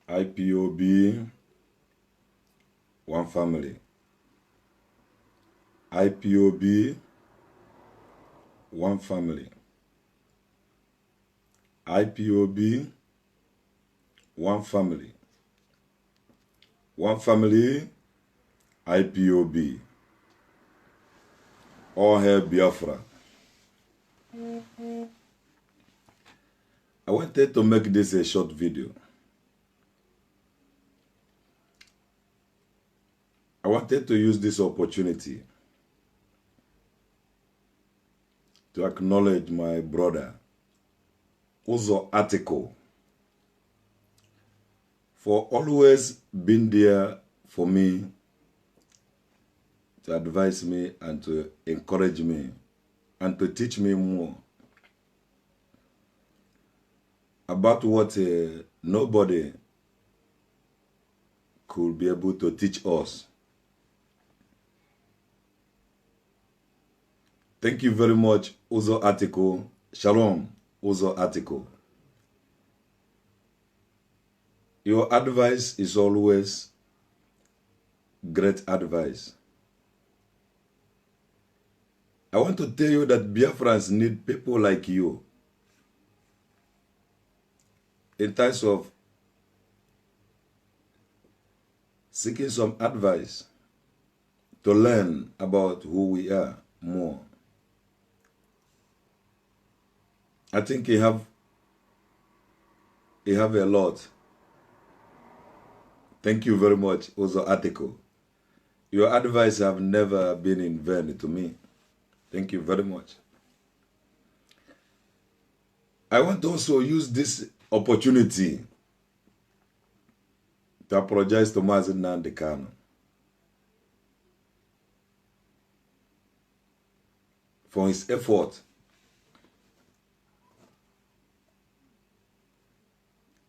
IPOB, one family. IPOB, one family. IPOB, one family. One family, IPOB. All hail Biafra. I wanted to make this a short video. I wanted to use this opportunity to acknowledge my brother, Uzor article, for always being there for me, to advise me and to encourage me and to teach me more about what nobody could be able to teach us. Thank you very much, Uzor article. Shalom, Uzor article. Your advice is always great advice. I want to tell you that Biafrans need people like you in terms of seeking some advice to learn about who we are more. I think you have a lot. Thank you very much, Uzor article. Your advice have never been in vain to me. Thank you very much. I want to also use this opportunity to apologize to Mazi Nnamdi Kanu for his effort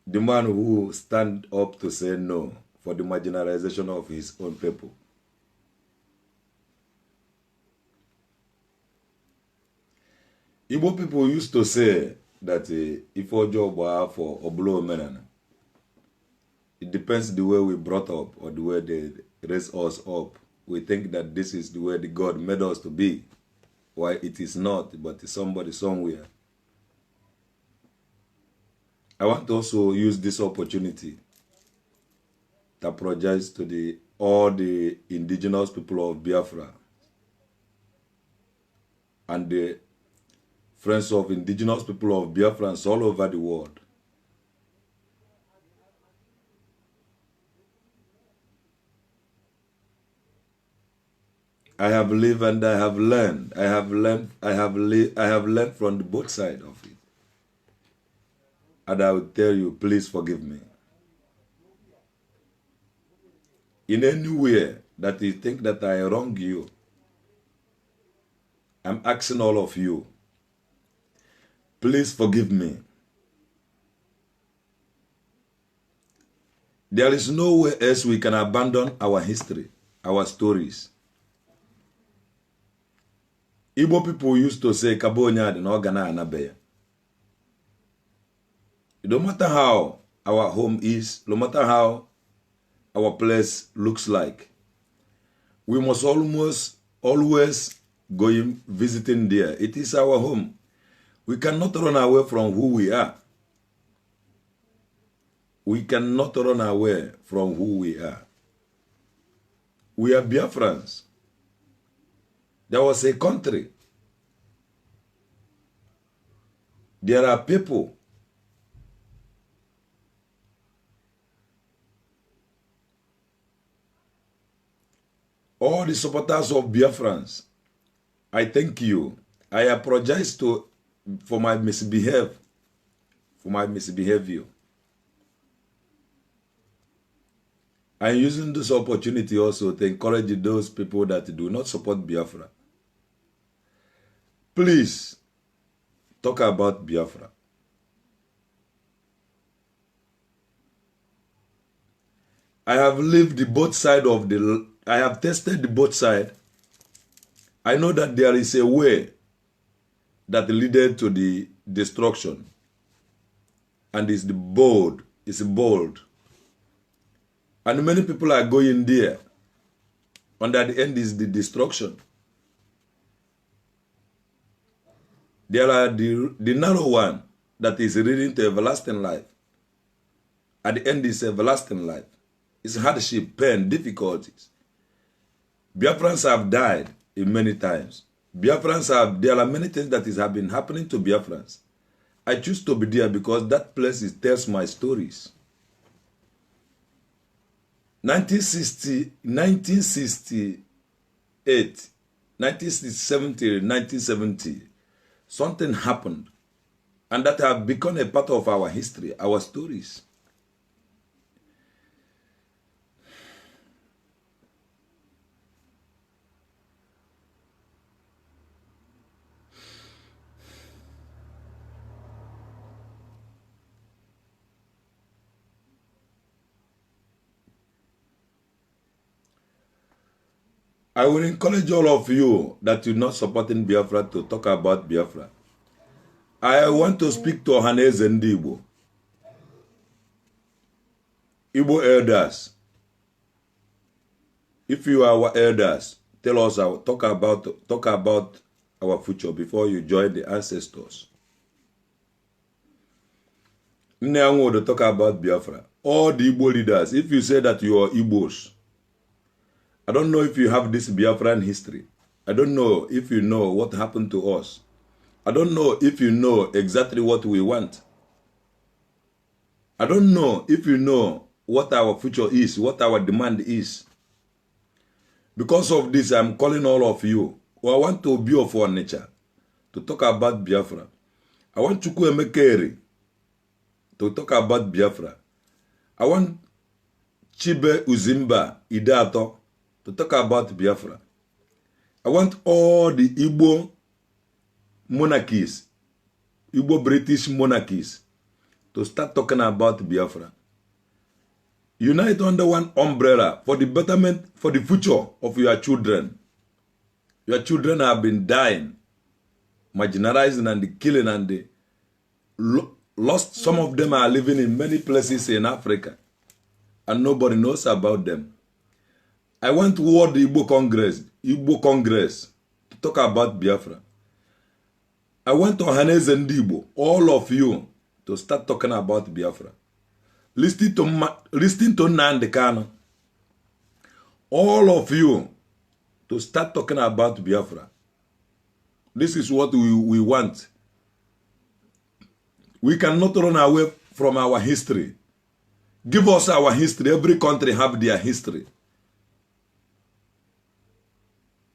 the man who stand up to say no for the marginalization of his own people. Igbo people used to say that if our job were for Oblo Menana, it depends the way we brought up or the way they raised us up. We think that this is the way the God made us to be. Why it is not, but it's somebody somewhere. I want to also use this opportunity to apologize to all the indigenous people of Biafra and the friends of indigenous people of Biafrans all over the world. I have lived and I have learned. I have learned from the both sides of it. And I will tell you, please forgive me. In any way that you think that I wrong you, I'm asking all of you, please forgive me. There is no way else we can abandon our history, our stories. Igbo people used to say, Kabonya no gana anabeya. No matter how our home is, no matter how our place looks like, we must always go visiting there. It is our home. We cannot run away from who we are. We cannot run away from who we are. We are Biafrans. There was a country. There are people. All the supporters of Biafrans, I thank you. I apologize for my misbehavior. I'm using this opportunity also to encourage those people that do not support Biafra. Please, talk about Biafra. I have lived the both side of I have tested the both side. I know that there is a way that leaded to the destruction. And it's bold. And many people are going there. And at the end is the destruction. There are the narrow one that is leading to everlasting life. At the end is everlasting life. It's hardship, pain, difficulties. Biafrans have died in many times. There are many things that have been happening to Biafrans. I choose to be there because that place tells my stories. 1968, 1970, something happened, and that have become a part of our history, our stories. I will encourage all of you that you're not supporting Biafra to talk about Biafra. I want to speak to Ohaneze and Igbo. Igbo elders. If you are our elders, tell us, talk about our future before you join the ancestors. Now to talk about Biafra. All the Igbo leaders, if you say that you are Igbos, I don't know if you have this Biafran history. I don't know if you know what happened to us. I don't know if you know exactly what we want. I don't know if you know what our future is, what our demand is. Because of this, I'm calling all of you who I want to be of our nature to talk about Biafra. I want Chukwuemekeri to talk about Biafra. I want Chibe Uzimba Idato to talk about Biafra. I want all the Igbo monarchies, Igbo British monarchies, to start talking about Biafra. Unite under one umbrella for the betterment, for the future of your children. Your children have been dying, marginalizing and killing, and lost. Some of them are living in many places in Africa, and nobody knows about them. I want World Igbo Congress to talk about Biafra. I want Ohaneze and Igbo, all of you, to start talking about Biafra. Listen to Nnamdi Kanu. All of you to start talking about Biafra. This is what we want. We cannot run away from our history. Give us our history. Every country have their history.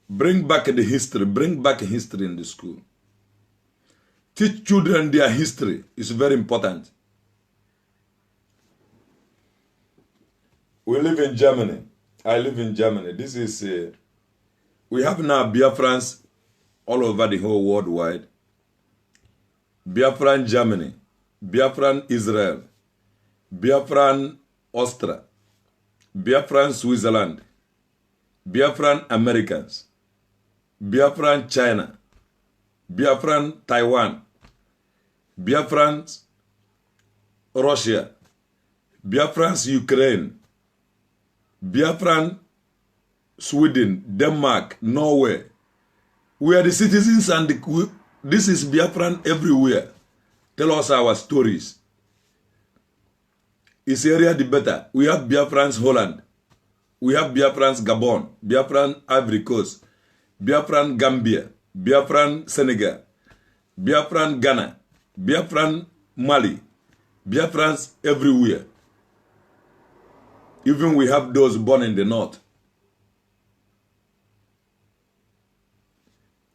Bring back the history. Bring back history in the school. Teach children their history. It's very important. We live in Germany. I live in Germany. This is, we have now Biafrans all over the whole world wide. Biafran Germany, Biafran Israel, Biafran Austria, Biafran Switzerland, Biafran Americans, Biafran China, Biafran Taiwan, Biafran Russia, Biafran Ukraine, Biafran Sweden, Denmark, Norway. We are the citizens, and this is Biafran everywhere. Tell us our stories. Is area the better? We have Biafrans Holland. We have Biafrans Gabon, Biafran Ivory Coast, Biafran Gambia, Biafran Senegal, Biafran Ghana, Biafran Mali, Biafrans everywhere. Even we have those born in the north.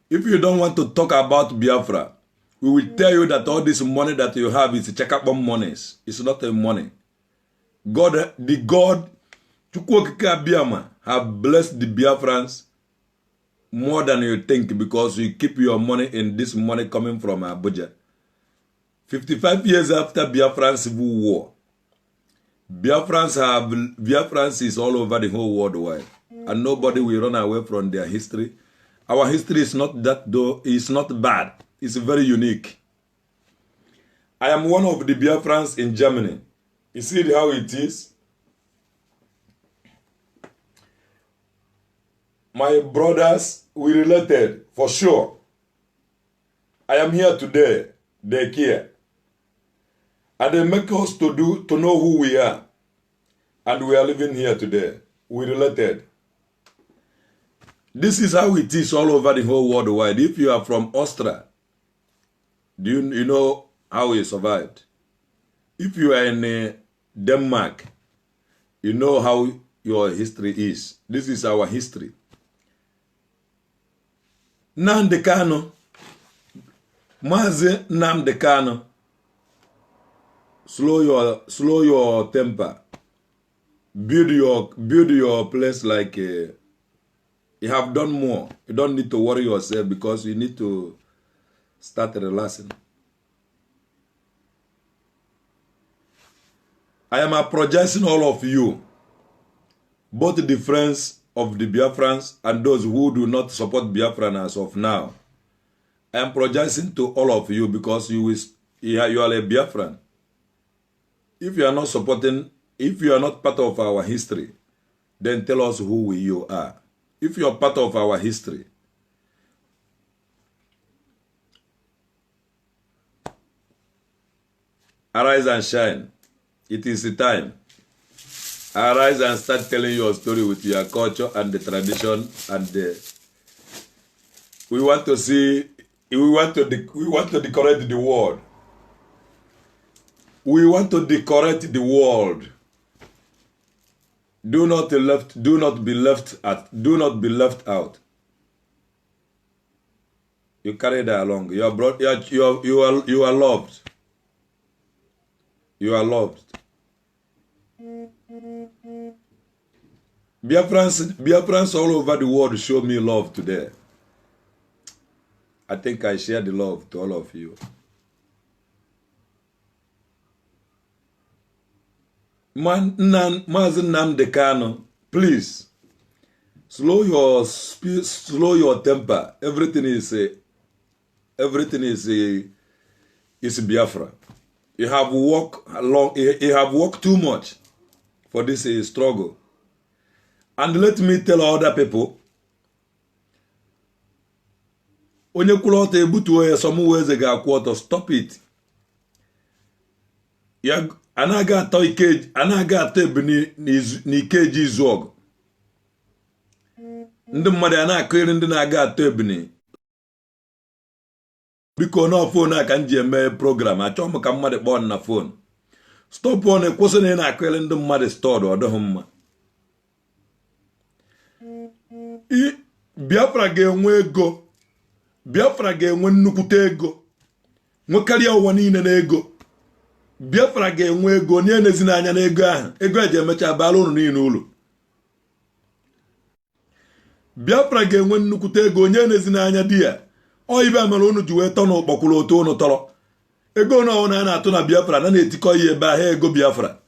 If you don't want to talk about Biafra, we will tell you that all this money that you have is check-up monies. It's not a money. God, the God, Chukwokika Biama, have blessed the Biafrans more than you think, because you keep your money in this money coming from Abuja. 55 years after Biafran Civil War, Biafrans is all over the whole world wide, and nobody will run away from their history. Our history is not that, though, it's not bad. It's very unique. I am one of the Biafrans in Germany. You see how it is? my brothers, we related for sure. I am here today, they care. And they make us to know who we are. And we are living here today. We related. This is how it is all over the whole world wide. If you are from Austria, do you know how we survived? If you are in Denmark, you know how your history is. This is our history. Nnamdi Kanu, Mazi Nnamdi Kanu, slow your temper. Build your place like you have done more. You don't need to worry yourself because you need to start relaxing. I am apologizing all of you, both the friends of the Biafrans and those who do not support Biafran as of now. I am apologizing to all of you because you are a Biafran. If you are not supporting, if you are not part of our history, then tell us who you are. If you are part of our history, arise and shine. It is the time. Arise and start telling your story with your culture and the tradition and we want to see. We want to decorate the world. We want to decorate the world. Do not be left out. You carry that along. You are loved. You are loved. Biafrans all over the world show me love today. I think I share the love to all of you. Mazi Nnamdi Kanu, please slow your temper. Everything is Biafra. You have worked too much for this struggle. And let me tell other people, onye kwụrụ ọtọ ebutuo ya somewhere ga-akwụ ọtọ, stop it. Ya anaghị atọ ebe n'ikeji izu ọgụ. Ndị mmadụ na-akụghịrị ndị na-aga atọ ebini. Biko na phone a ka m ji eme program, achọghị m ka mmadụ kpọọ na phone. Stop on kwụsị na ị na-akụghịrị ndị mmadụ stored, ọ dịghị mma. Biafra ga-enwe ego. Biafra ga-enwe nnukwute ego. Nwekarịa ụwa niile na ego. Biafra ga-enwe ego, onye na-ezi anya na ego ahụ. Ego eji emecha bara unu niile ụlọ. Biafra ga-enwe nnukwute ego, onye na-ezi anya di ya. Ọ ibe amara unu ji wee tọ n'ụkpọkwụrụ otu unu tọrọ. Ego na ọwụ na-atụ na Biafra na-etikọ ihe ebe ahụ ego Biafra.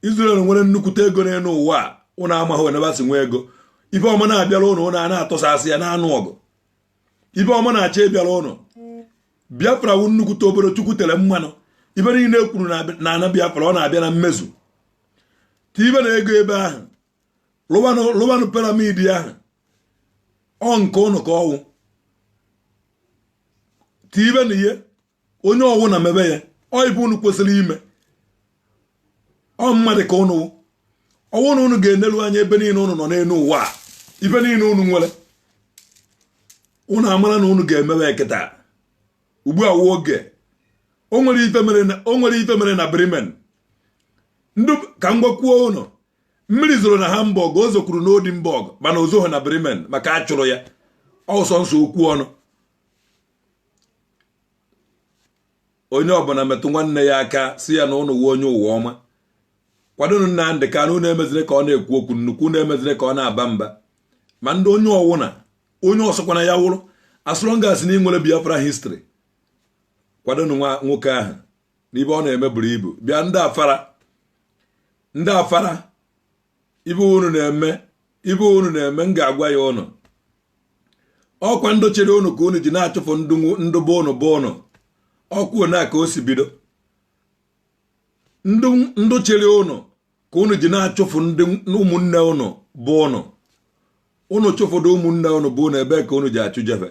Israel nwere nnukwute ego n'elu ụwa unu amaghị onye basi nwe ego. Ibe ọma na-abịara unu na-atọsasị ya na anụ ọgụ. Ibe ọma na-acha ịbịara unu. Biafra wu nnukwute obodo Chukwu tere mmanụ. Ibe niile ekwuru na ana Biafra ọ na-abịa na mmezu. Ti ibe na ego ebe ahụ. Lụwanụ piramidi ahụ. Ọ nke unu ka ọwụ. Ti ibe na ihe onye ọwụ na mebe ya. Ọ ibe unu kwesịrị ime. Ọ mmadụ ka unu wụ. Ọwụ na unu ga-enelu anya ebe niile unu nọ n'elu ụwa. Ibe niile unu nwere. Unu amara na unu ga-emebe eketa. Ugbu a oge. O nwere ife mere na Bremen. Ndu ka ngwakwuo unu. Mmiri zoro na Hamburg, o zokwuru n'Odinburgh, mana ozoho na Bremen maka achụrụ ya. Ọsọ nsọ okwu ọnụ. Onye ọbụla metụ nwanne ya aka si ya na unu wuo onye ụwa ọma. Kwadonu Nnamdi Kanu na-emezire ka ọ na-ekwu okwu nnukwu, na-emezire ka ọ na-aba mba. Ma ndị onye ọwụna, onye ọsọkwana ya wụrụ, as long as na ị nwere Biafra history. Kwadonu nwoke ahụ n'ibe ọ na-eme buru ibu. Bịa ndị afara ibe unu na-eme m ga-agwa ya unu. Ọkwa ndụ chere unu ka unu ji na-achụfụ ndụ bụ unu. Ọkwuo na ka o si bido. Ndụ chere unu ka unu ji na-achụfụ ndị ụmụnne unu bụ unu. unu chụfụdo ụmụnne unu bụ na ebe ka unu ji achụ jefe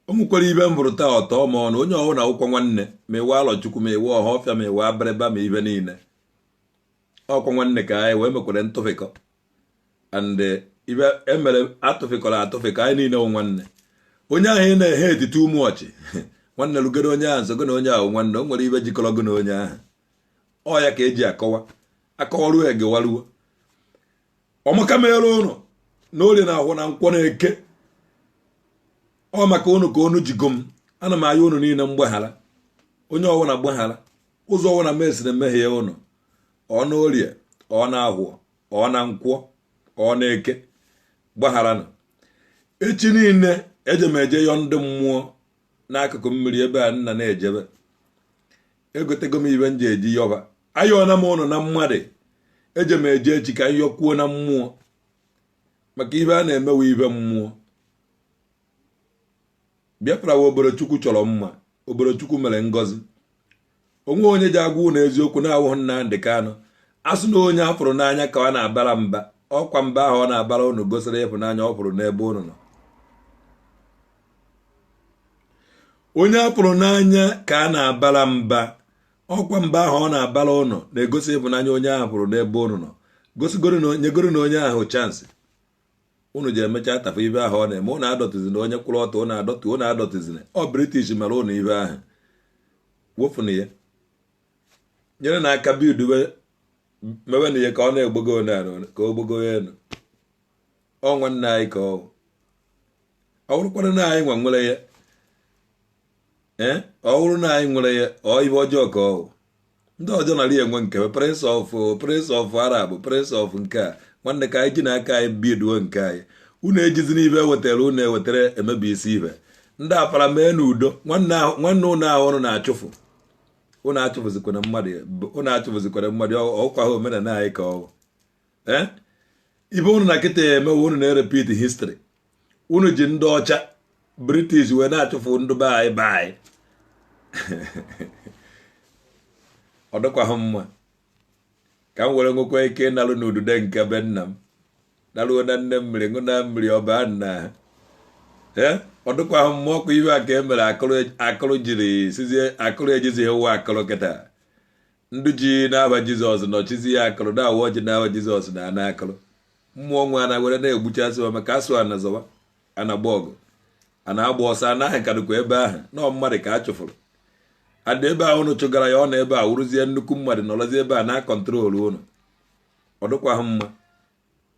ụmụkwere ibe m bụrụ taa ọtọ ma ọnụ onye ọwụ na akwụkwọ nwanne ma iwe alọchukwu ma iwe ọha ọfịa ma iwe abịrịba ma ibe niile ọkwa nwanne ka anyị wee mekwere ntụfịkọ and ibe emere atụfịkọrọ atụfịkọ anyị niile wụ nwanne onye ahụ ị na-ehe etiti ụmụ ọchị nwanne lụgoro onye ahụ nsogoro onye ahụ nwanne o nwere ibe jikọrọ gị na onye ahụ ọ ya ka eji akọwaruo egewaruo ọmaka mere ụnụ na orie na ahụ na nkwọ na-eke ọ maka ụnụ ka ụnụ jigo m ana m aya ụnụ niile mgbaghara onye ọwụna gbaghara ụzọ ọwụna mesiri mmehie ụnụ ọ na orie ọ na ahụọ ọ na nkwọ ọ na-eke gbaghara nọ echi niile eje m eje yọ ndị mmụọ n'akụkụ mmiri ebe a nna na-ejebe egotego m ibe m ji eji yọba ayọna m ụnụ na mmadụ eje m eje echi ka yọkwuo na mmụọ maka ibe a na-emewe ibe mmụọ Biafra wa Oborechukwu chọrọ mma Oborechukwu mere ngọzi onwe onye ji agwa ụnụ eziokwu na-awụghị Nnamdị Kanụ asụ na onye afụrụ n'anya ka ọ na-abara mba ọkwa mba ahụ ọ na-abara ụnụ gosiri ịfụnanya ọ fụrụ n'ebe ụnụ nọ onye afụrụ n'anya ka a na-abara mba ọkwa mba ahụ ọ na-abara ụnụ na-egosi ịfụnanya onye ahụ fụrụ n'ebe ụnụ nọ nyegoro na onye ahụ chansị unu ji emecha atafụ ibe ahụ ọ na-eme ụnụ adọtizina onye kwụrụ ọtọ ụnụ adọtizina ọ British mere ụnụ ibe ahụ wofụnụ ya nyere na aka bild mewe na ihe ka ọ na-egbogo ka o gbogo ya elu ọ nwanne anyị ka ọ wụrụkwara na anyị nwa nwere ya ọ wụrụ na anyị nwere ya ọ ibe ọjọọ ka ọ ndị ọjọọ nara enwe nke prince of Arab prince of nke a nwanne ka anyị ji na aka anyị biduo nke anyị unu ejizi n'ibe ewetara unu ewetara emebi isi ibe ndị afara mee n'udo nwanne ụnụ ahụ ụnụ na-achụfụ unu achụfụzikwana mmadụ ọkwa ha omenala anyị ka ọ ibe unu na kịta emewe unu na-erepit histri unu ji ndị ọcha British wee na-achụfụ ndị be anyị ọ dịkwaghị mma ka m were nwekwa ike ịnalụ n'udude nke be nna m naluo na nne mmiri ṅụ na mmiri ọba nna ọ dịkwaghị mma ọkụ ibe a ka e mere akụrụ jiri sizie akụrụ ejizighị ụwa akụrụ kịta ndị ji na-aba Jizọs nọchizi ya akụrụ na-awụ ọjị na-aba Jizọs na ana akụrụ mmụọ nwa na were na-egbuchasị ma maka asụ ana zọwa ana-agba ọgụ a na-agba ọsọ anaghị nkadụkwa ebe ahụ nọọ mmadụ ka a chụfụrụ adị ebe ahụ unu chụgara ya ọ na ebe a wụrụzie nnukwu mmadụ nọrọzi ebe a na-akọntrolu ụnụ ọ dịkwaghị mma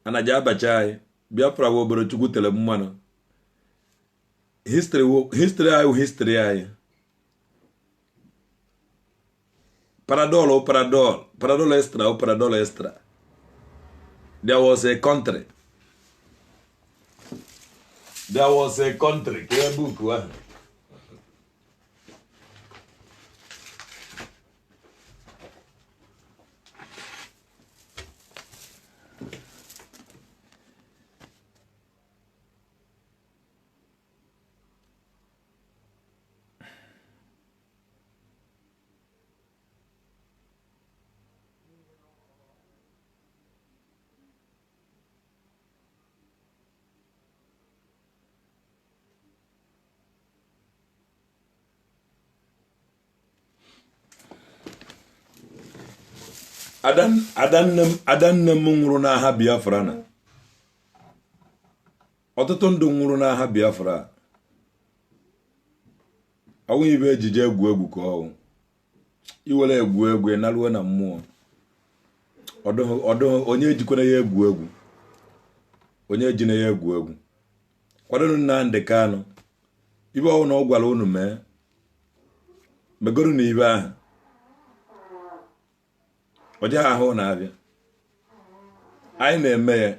anaji abacha anyị Biafra wa Oborechukwu tere mmanụ history anyị history anyị paradol extra there was a country ka e book ahụ adanne m nwụrụ n'agha Biafra na ọtụtụ ndụ nwụrụ n'agha Biafra ọnwụ ibe ejije egwu ka ọnwụ iwere egwu naruo na mmụọ ọdụ onye ejikwana ya egwu onye ejina ya egwu kwadonu Nnamdị Kanụ ibe ọnwụ na ọ gwara unu megoro na ibe ahụ ọ dịghị ahụ na-abịa anyị na-eme ya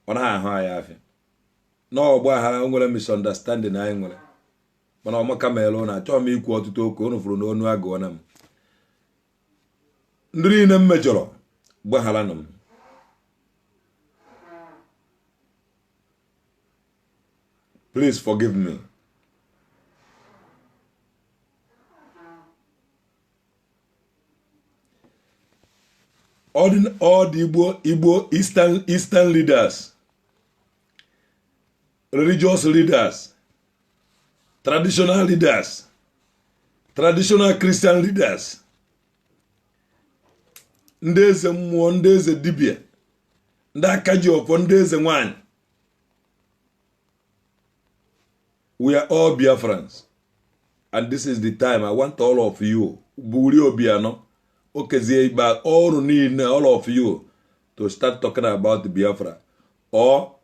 ọ naghị ahụ anyị afịa n'ọgba aghara nwere misunderstanding anyị nwere mana ọmaka meelu na achọghị m ikwu ọtụtụ okwu unu fụrụ n'onu agụọ na m ndị niile m mejọrọ gbaghara na m please forgive me all the Igbo Eastern leaders religious leaders, traditional leaders, traditional Christian leaders, ndị eze mmụọ, ndị eze dibịa, ndị aka ji ọfọ, ndị eze nwanyị. We are all Biafrans. And this is the time I want all of you, Buri Obiano, Okezie, all of you, to start talking about Biafra. Or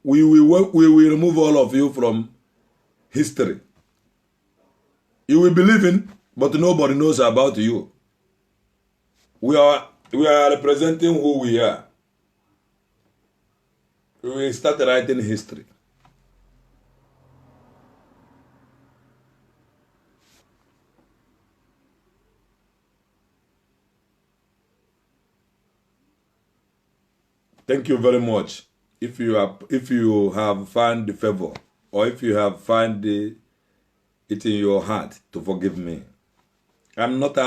we will remove all of you from history. You will believe in, but nobody knows about you. We are representing who we are. We will start writing history. Thank you very much. If you have found the favor, or if you have found it in your heart to forgive me, I am not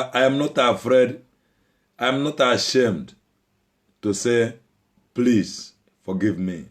afraid. I am not ashamed to say, please forgive me.